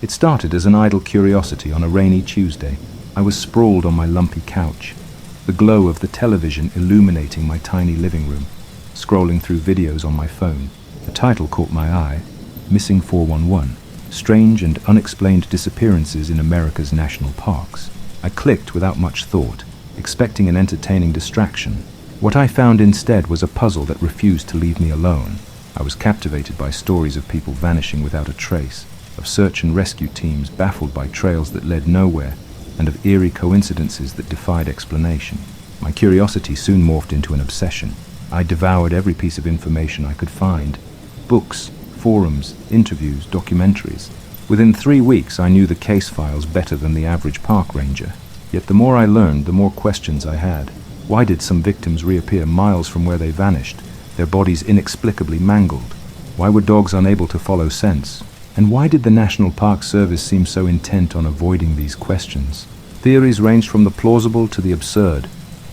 It started as an idle curiosity on a rainy Tuesday. I was sprawled on my lumpy couch, the glow of the television illuminating my tiny living room, scrolling through videos on my phone. The title caught my eye, Missing 411, Strange and Unexplained Disappearances in America's National Parks. I clicked without much thought, expecting an entertaining distraction. What I found instead was a puzzle that refused to leave me alone. I was captivated by stories of people vanishing without a trace, of search and rescue teams baffled by trails that led nowhere, and of eerie coincidences that defied explanation. My curiosity soon morphed into an obsession. I devoured every piece of information I could find: books, forums, interviews, documentaries. Within 3 weeks, I knew the case files better than the average park ranger. Yet the more I learned, the more questions I had. Why did some victims reappear miles from where they vanished, their bodies inexplicably mangled? Why were dogs unable to follow scents? And why did the National Park Service seem so intent on avoiding these questions? Theories ranged from the plausible to the absurd: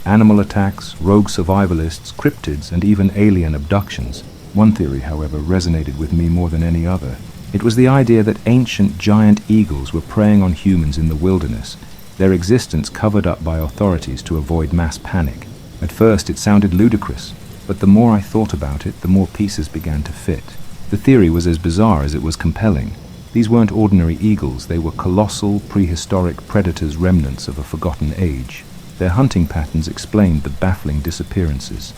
animal attacks, rogue survivalists, cryptids, and even alien abductions. One theory, however, resonated with me more than any other. It was the idea that ancient giant eagles were preying on humans in the wilderness, their existence covered up by authorities to avoid mass panic. At first it sounded ludicrous, but the more I thought about it, the more pieces began to fit. The theory was as bizarre as it was compelling. These weren't ordinary eagles, they were colossal, prehistoric predators, remnants of a forgotten age. Their hunting patterns explained the baffling disappearances.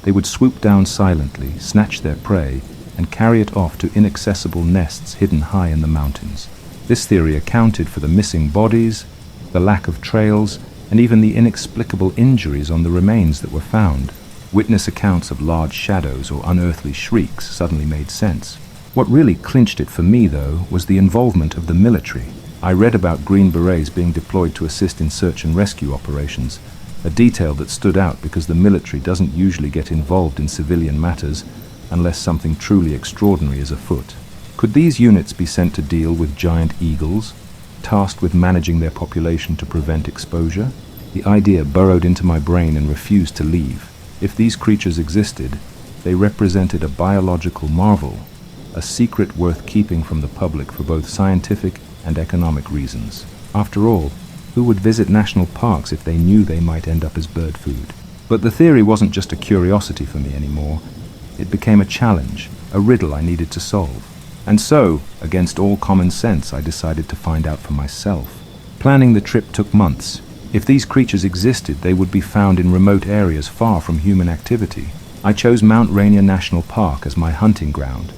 They would swoop down silently, snatch their prey, and carry it off to inaccessible nests hidden high in the mountains. This theory accounted for the missing bodies, the lack of trails, and even the inexplicable injuries on the remains that were found. Witness accounts of large shadows or unearthly shrieks suddenly made sense. What really clinched it for me, though, was the involvement of the military. I read about Green Berets being deployed to assist in search and rescue operations, a detail that stood out because the military doesn't usually get involved in civilian matters unless something truly extraordinary is afoot. Could these units be sent to deal with giant eagles, tasked with managing their population to prevent exposure? The idea burrowed into my brain and refused to leave. If these creatures existed, they represented a biological marvel, a secret worth keeping from the public for both scientific and economic reasons. After all, who would visit national parks if they knew they might end up as bird food? But the theory wasn't just a curiosity for me anymore. It became a challenge, a riddle I needed to solve. And so, against all common sense, I decided to find out for myself. Planning the trip took months. If these creatures existed, they would be found in remote areas far from human activity. I chose Mount Rainier National Park as my hunting ground,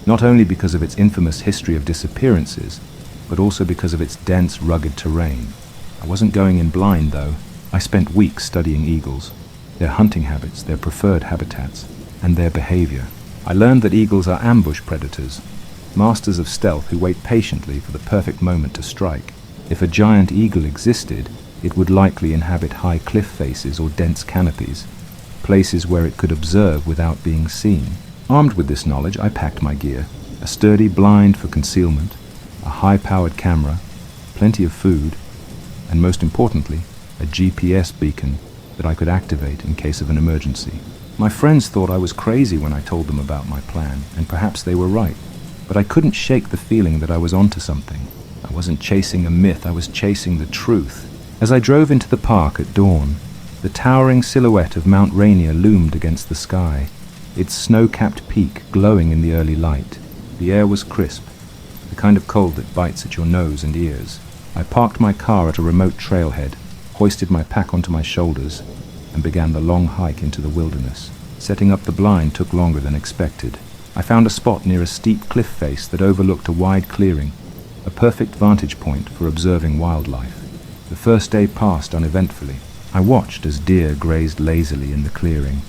not only because of its infamous history of disappearances, but also because of its dense, rugged terrain. I wasn't going in blind, though. I spent weeks studying eagles, their hunting habits, their preferred habitats, and their behavior. I learned that eagles are ambush predators, masters of stealth who wait patiently for the perfect moment to strike. If a giant eagle existed, it would likely inhabit high cliff faces or dense canopies, places where it could observe without being seen. Armed with this knowledge, I packed my gear: a sturdy blind for concealment, a high-powered camera, plenty of food, and most importantly, a GPS beacon that I could activate in case of an emergency. My friends thought I was crazy when I told them about my plan, and perhaps they were right. But I couldn't shake the feeling that I was onto something. I wasn't chasing a myth, I was chasing the truth. As I drove into the park at dawn, the towering silhouette of Mount Rainier loomed against the sky, its snow-capped peak glowing in the early light. The air was crisp, the kind of cold that bites at your nose and ears. I parked my car at a remote trailhead, hoisted my pack onto my shoulders, and began the long hike into the wilderness. Setting up the blind took longer than expected. I found a spot near a steep cliff face that overlooked a wide clearing, a perfect vantage point for observing wildlife. The first day passed uneventfully. I watched as deer grazed lazily in the clearing,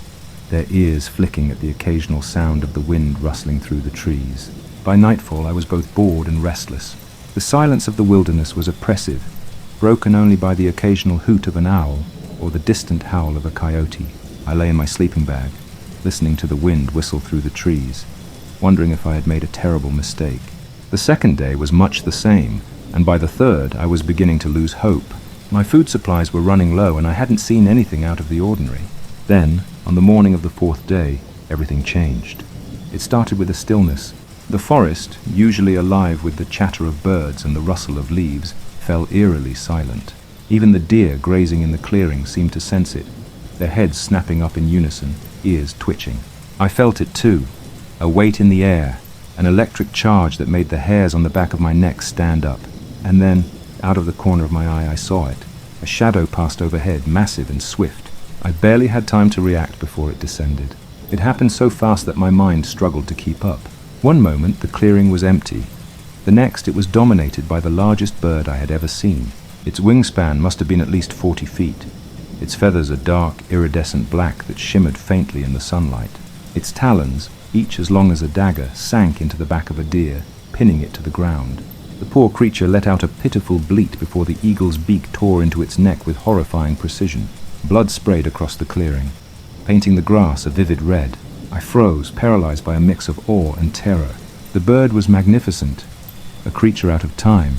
their ears flicking at the occasional sound of the wind rustling through the trees. By nightfall, I was both bored and restless. The silence of the wilderness was oppressive, broken only by the occasional hoot of an owl or the distant howl of a coyote. I lay in my sleeping bag, listening to the wind whistle through the trees, wondering if I had made a terrible mistake. The second day was much the same, and by the third, I was beginning to lose hope. My food supplies were running low, and I hadn't seen anything out of the ordinary. Then, on the morning of the fourth day, everything changed. It started with a stillness, The forest, usually alive with the chatter of birds and the rustle of leaves, fell eerily silent. Even the deer grazing in the clearing seemed to sense it, their heads snapping up in unison, ears twitching. I felt it too, a weight in the air, an electric charge that made the hairs on the back of my neck stand up. And then, out of the corner of my eye, I saw it. A shadow passed overhead, massive and swift. I barely had time to react before it descended. It happened so fast that my mind struggled to keep up. One moment, the clearing was empty. The next, it was dominated by the largest bird I had ever seen. Its wingspan must have been at least 40 feet. Its feathers a dark, iridescent black that shimmered faintly in the sunlight. Its talons, each as long as a dagger, sank into the back of a deer, pinning it to the ground. The poor creature let out a pitiful bleat before the eagle's beak tore into its neck with horrifying precision. Blood sprayed across the clearing, painting the grass a vivid red. I froze, paralyzed by a mix of awe and terror. The bird was magnificent, a creature out of time,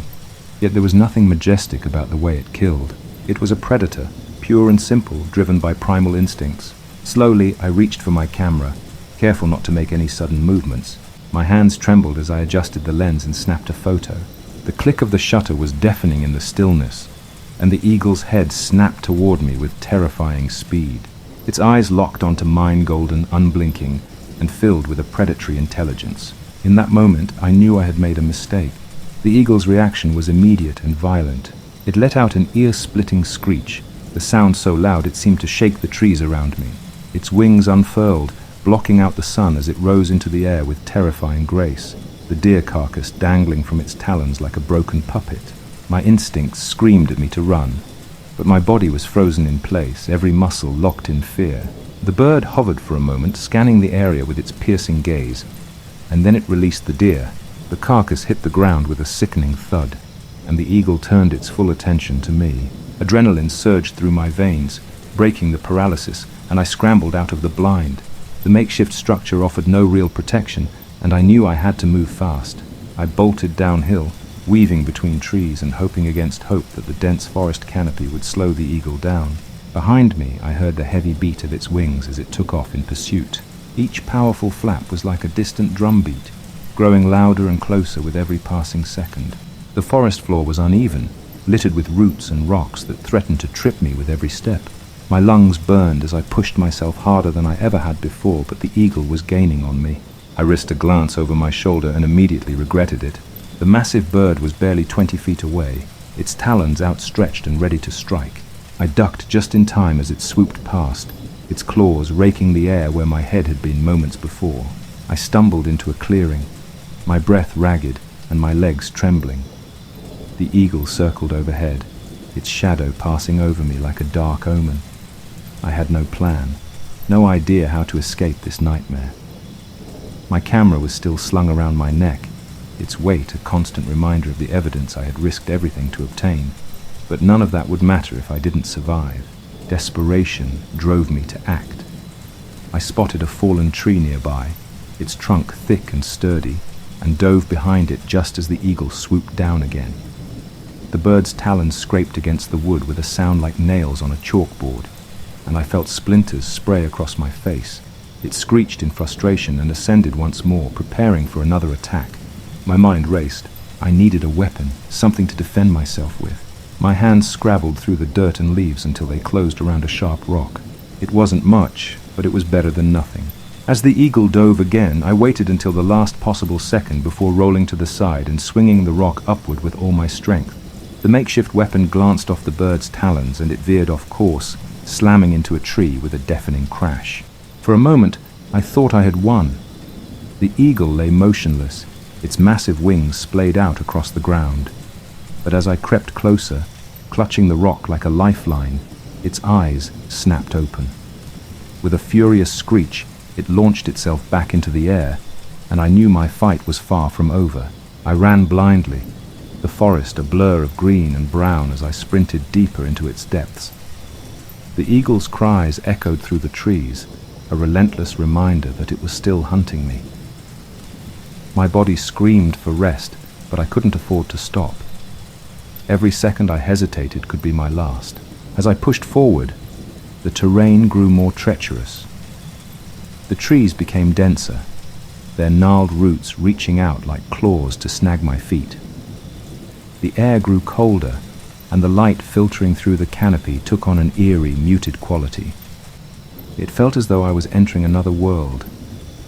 yet there was nothing majestic about the way it killed. It was a predator, pure and simple, driven by primal instincts. Slowly, I reached for my camera, careful not to make any sudden movements. My hands trembled as I adjusted the lens and snapped a photo. The click of the shutter was deafening in the stillness, and the eagle's head snapped toward me with terrifying speed. Its eyes locked onto mine, golden, unblinking, and filled with a predatory intelligence. In that moment, I knew I had made a mistake. The eagle's reaction was immediate and violent. It let out an ear-splitting screech, the sound so loud it seemed to shake the trees around me. Its wings unfurled, blocking out the sun as it rose into the air with terrifying grace, the deer carcass dangling from its talons like a broken puppet. My instincts screamed at me to run, but my body was frozen in place, every muscle locked in fear. The bird hovered for a moment, scanning the area with its piercing gaze, and then it released the deer. The carcass hit the ground with a sickening thud, and the eagle turned its full attention to me. Adrenaline surged through my veins, breaking the paralysis, and I scrambled out of the blind. The makeshift structure offered no real protection, and I knew I had to move fast. I bolted downhill, weaving between trees and hoping against hope that the dense forest canopy would slow the eagle down. Behind me, I heard the heavy beat of its wings as it took off in pursuit. Each powerful flap was like a distant drumbeat, growing louder and closer with every passing second. The forest floor was uneven, littered with roots and rocks that threatened to trip me with every step. My lungs burned as I pushed myself harder than I ever had before, but the eagle was gaining on me. I risked a glance over my shoulder and immediately regretted it. The massive bird was barely 20 feet away, its talons outstretched and ready to strike. I ducked just in time as it swooped past, its claws raking the air where my head had been moments before. I stumbled into a clearing, my breath ragged and my legs trembling. The eagle circled overhead, its shadow passing over me like a dark omen. I had no plan, no idea how to escape this nightmare. My camera was still slung around my neck, its weight a constant reminder of the evidence I had risked everything to obtain. But none of that would matter if I didn't survive. Desperation drove me to act. I spotted a fallen tree nearby, its trunk thick and sturdy, and dove behind it just as the eagle swooped down again. The bird's talons scraped against the wood with a sound like nails on a chalkboard, and I felt splinters spray across my face. It screeched in frustration and ascended once more, preparing for another attack. My mind raced. I needed a weapon, something to defend myself with. My hands scrabbled through the dirt and leaves until they closed around a sharp rock. It wasn't much, but it was better than nothing. As the eagle dove again, I waited until the last possible second before rolling to the side and swinging the rock upward with all my strength. The makeshift weapon glanced off the bird's talons and it veered off course, slamming into a tree with a deafening crash. For a moment, I thought I had won. The eagle lay motionless, its massive wings splayed out across the ground. But as I crept closer, clutching the rock like a lifeline, its eyes snapped open. With a furious screech, it launched itself back into the air, and I knew my fight was far from over. I ran blindly, the forest a blur of green and brown as I sprinted deeper into its depths. The eagle's cries echoed through the trees, a relentless reminder that it was still hunting me. My body screamed for rest, but I couldn't afford to stop. Every second I hesitated could be my last. As I pushed forward, the terrain grew more treacherous. The trees became denser, their gnarled roots reaching out like claws to snag my feet. The air grew colder, and the light filtering through the canopy took on an eerie, muted quality. It felt as though I was entering another world,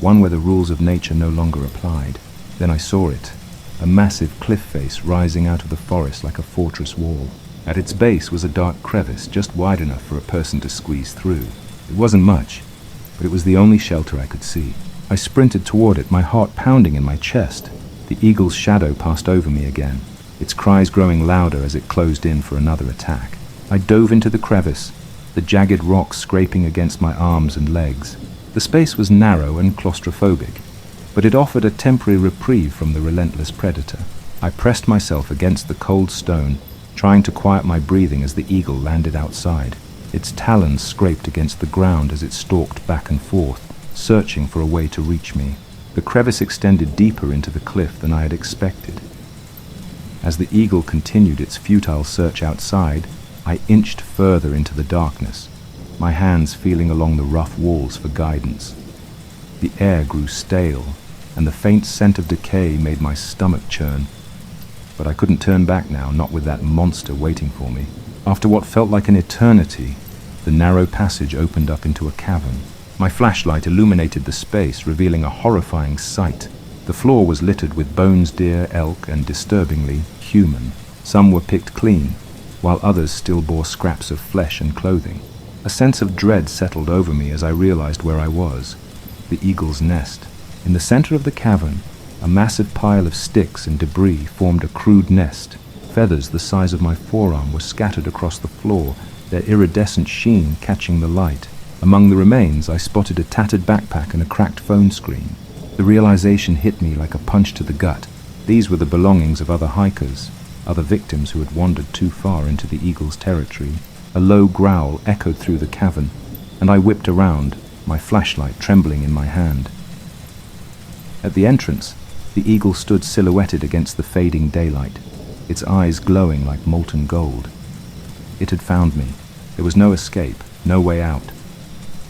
one where the rules of nature no longer applied. Then I saw it, a massive cliff face rising out of the forest like a fortress wall. At its base was a dark crevice, just wide enough for a person to squeeze through. It wasn't much, but it was the only shelter I could see. I sprinted toward it, my heart pounding in my chest. The eagle's shadow passed over me again, its cries growing louder as it closed in for another attack. I dove into the crevice, the jagged rocks scraping against my arms and legs. The space was narrow and claustrophobic, but it offered a temporary reprieve from the relentless predator. I pressed myself against the cold stone, trying to quiet my breathing as the eagle landed outside. Its talons scraped against the ground as it stalked back and forth, searching for a way to reach me. The crevice extended deeper into the cliff than I had expected. As the eagle continued its futile search outside, I inched further into the darkness, my hands feeling along the rough walls for guidance. The air grew stale, and the faint scent of decay made my stomach churn. But I couldn't turn back now, not with that monster waiting for me. After what felt like an eternity, the narrow passage opened up into a cavern. My flashlight illuminated the space, revealing a horrifying sight. The floor was littered with bones, deer, elk, and disturbingly human. Some were picked clean, while others still bore scraps of flesh and clothing. A sense of dread settled over me as I realized where I was, the eagle's nest. In the center of the cavern, a massive pile of sticks and debris formed a crude nest. Feathers the size of my forearm were scattered across the floor, their iridescent sheen catching the light. Among the remains, I spotted a tattered backpack and a cracked phone screen. The realization hit me like a punch to the gut. These were the belongings of other hikers, other victims who had wandered too far into the eagle's territory. A low growl echoed through the cavern, and I whipped around, my flashlight trembling in my hand. At the entrance, the eagle stood silhouetted against the fading daylight, its eyes glowing like molten gold. It had found me. There was no escape, no way out.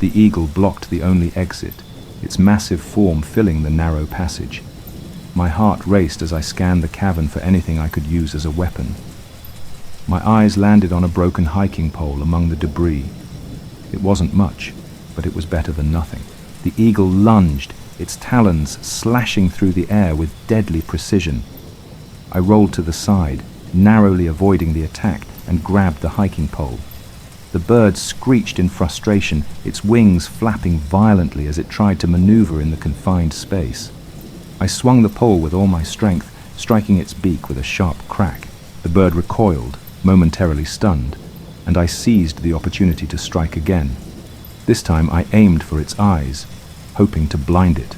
The eagle blocked the only exit, its massive form filling the narrow passage. My heart raced as I scanned the cavern for anything I could use as a weapon. My eyes landed on a broken hiking pole among the debris. It wasn't much, but it was better than nothing. The eagle lunged, its talons slashing through the air with deadly precision. I rolled to the side, narrowly avoiding the attack, and grabbed the hiking pole. The bird screeched in frustration, its wings flapping violently as it tried to maneuver in the confined space. I swung the pole with all my strength, striking its beak with a sharp crack. The bird recoiled, momentarily stunned, and I seized the opportunity to strike again. This time I aimed for its eyes, hoping to blind it.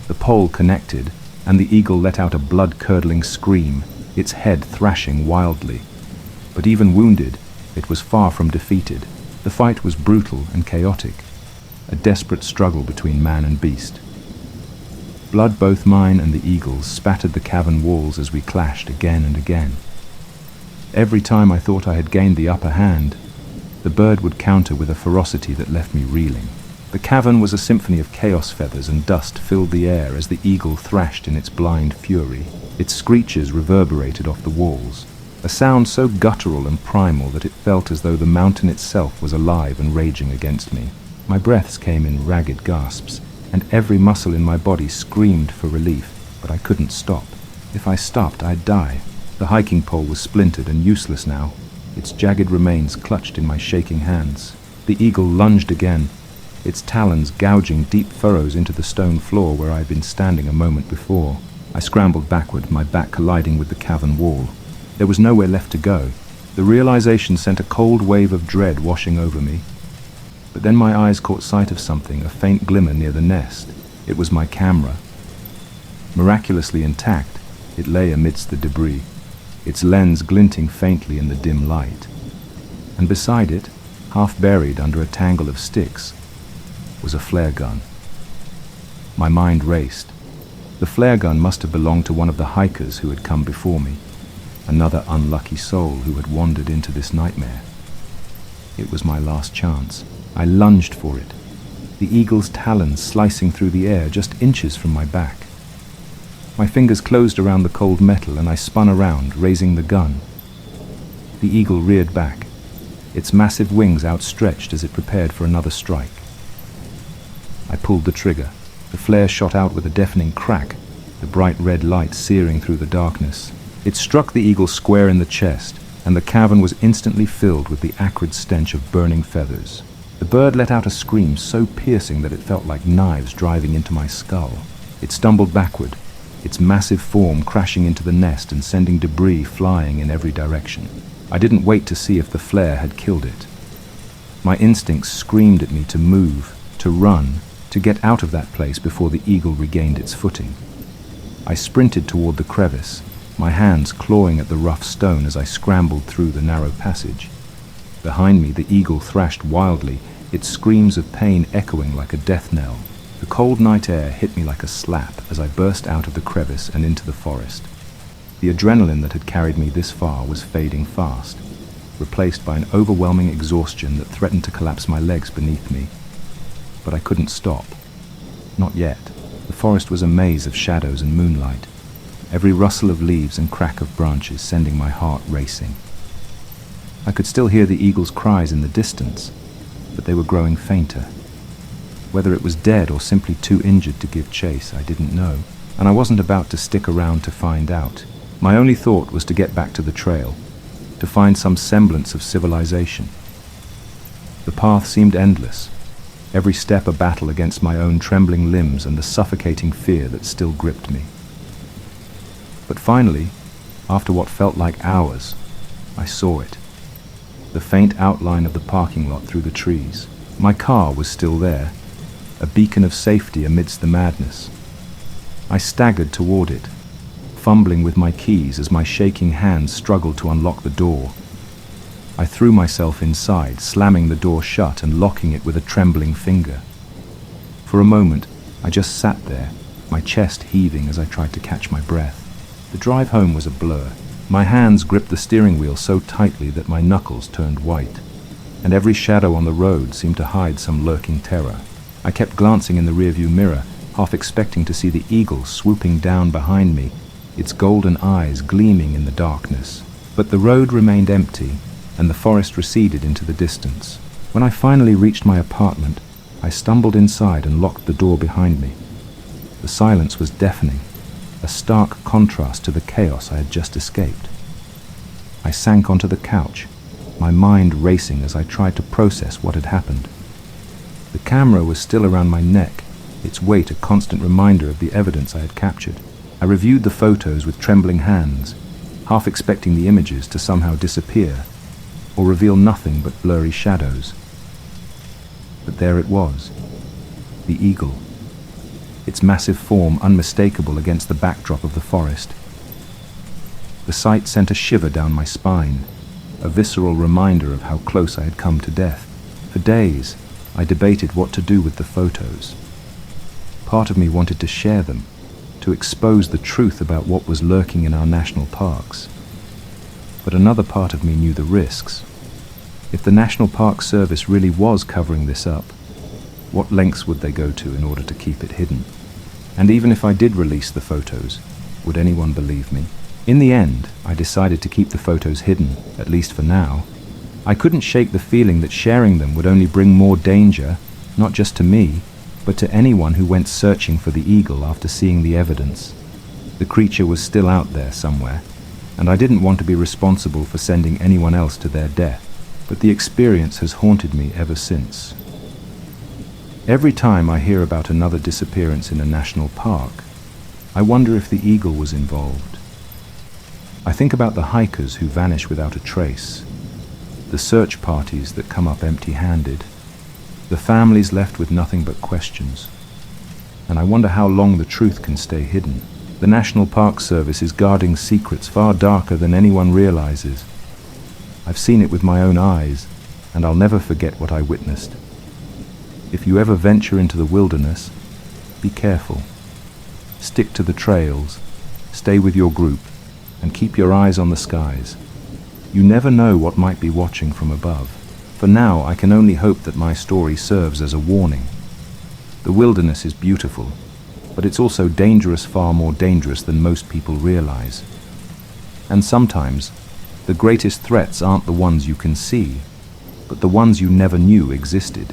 The pole connected, and the eagle let out a blood-curdling scream, its head thrashing wildly. But even wounded, it was far from defeated. The fight was brutal and chaotic, a desperate struggle between man and beast. Blood, both mine and the eagle's, spattered the cavern walls as we clashed again and again. Every time I thought I had gained the upper hand, the bird would counter with a ferocity that left me reeling. The cavern was a symphony of chaos. Feathers and dust filled the air as the eagle thrashed in its blind fury. Its screeches reverberated off the walls, a sound so guttural and primal that it felt as though the mountain itself was alive and raging against me. My breaths came in ragged gasps, and every muscle in my body screamed for relief, but I couldn't stop. If I stopped, I'd die. The hiking pole was splintered and useless now, its jagged remains clutched in my shaking hands. The eagle lunged again, its talons gouging deep furrows into the stone floor where I had been standing a moment before. I scrambled backward, my back colliding with the cavern wall. There was nowhere left to go. The realization sent a cold wave of dread washing over me. But then my eyes caught sight of something, a faint glimmer near the nest. It was my camera. Miraculously intact, it lay amidst the debris, its lens glinting faintly in the dim light. And beside it, half buried under a tangle of sticks, was a flare gun. My mind raced. The flare gun must have belonged to one of the hikers who had come before me, another unlucky soul who had wandered into this nightmare. It was my last chance. I lunged for it, the eagle's talons slicing through the air just inches from my back. My fingers closed around the cold metal and I spun around, raising the gun. The eagle reared back, its massive wings outstretched as it prepared for another strike. I pulled the trigger. The flare shot out with a deafening crack, the bright red light searing through the darkness. It struck the eagle square in the chest, and the cavern was instantly filled with the acrid stench of burning feathers. The bird let out a scream so piercing that it felt like knives driving into my skull. It stumbled backward, its massive form crashing into the nest and sending debris flying in every direction. I didn't wait to see if the flare had killed it. My instincts screamed at me to move, to run, to get out of that place before the eagle regained its footing. I sprinted toward the crevice, my hands clawing at the rough stone as I scrambled through the narrow passage. Behind me, the eagle thrashed wildly, its screams of pain echoing like a death knell. The cold night air hit me like a slap as I burst out of the crevice and into the forest. The adrenaline that had carried me this far was fading fast, replaced by an overwhelming exhaustion that threatened to collapse my legs beneath me. But I couldn't stop. Not yet. The forest was a maze of shadows and moonlight, every rustle of leaves and crack of branches sending my heart racing. I could still hear the eagle's cries in the distance, but they were growing fainter. Whether it was dead or simply too injured to give chase, I didn't know, and I wasn't about to stick around to find out. My only thought was to get back to the trail, to find some semblance of civilization. The path seemed endless, every step a battle against my own trembling limbs and the suffocating fear that still gripped me. But finally, after what felt like hours, I saw it. The faint outline of the parking lot through the trees. My car was still there, a beacon of safety amidst the madness. I staggered toward it, fumbling with my keys as my shaking hands struggled to unlock the door. I threw myself inside, slamming the door shut and locking it with a trembling finger. For a moment, I just sat there, my chest heaving as I tried to catch my breath. The drive home was a blur. My hands gripped the steering wheel so tightly that my knuckles turned white, and every shadow on the road seemed to hide some lurking terror. I kept glancing in the rearview mirror, half expecting to see the eagle swooping down behind me, its golden eyes gleaming in the darkness. But the road remained empty, and the forest receded into the distance. When I finally reached my apartment, I stumbled inside and locked the door behind me. The silence was deafening, a stark contrast to the chaos I had just escaped. I sank onto the couch, my mind racing as I tried to process what had happened. The camera was still around my neck, its weight a constant reminder of the evidence I had captured. I reviewed the photos with trembling hands, half expecting the images to somehow disappear, or reveal nothing but blurry shadows. But there it was, the eagle, its massive form unmistakable against the backdrop of the forest. The sight sent a shiver down my spine, a visceral reminder of how close I had come to death. For days, I debated what to do with the photos. Part of me wanted to share them, to expose the truth about what was lurking in our national parks. But another part of me knew the risks. If the National Park Service really was covering this up, what lengths would they go to in order to keep it hidden? And even if I did release the photos, would anyone believe me? In the end, I decided to keep the photos hidden, at least for now. I couldn't shake the feeling that sharing them would only bring more danger, not just to me, but to anyone who went searching for the eagle after seeing the evidence. The creature was still out there somewhere, and I didn't want to be responsible for sending anyone else to their death, but the experience has haunted me ever since. Every time I hear about another disappearance in a national park, I wonder if the eagle was involved. I think about the hikers who vanish without a trace, the search parties that come up empty-handed, the families left with nothing but questions, and I wonder how long the truth can stay hidden. The National Park Service is guarding secrets far darker than anyone realizes. I've seen it with my own eyes, and I'll never forget what I witnessed. If you ever venture into the wilderness, be careful. Stick to the trails, stay with your group, and keep your eyes on the skies. You never know what might be watching from above. For now, I can only hope that my story serves as a warning, The wilderness is beautiful, but it's also dangerous, far more dangerous than most people realize. And sometimes, the greatest threats aren't the ones you can see, but the ones you never knew existed.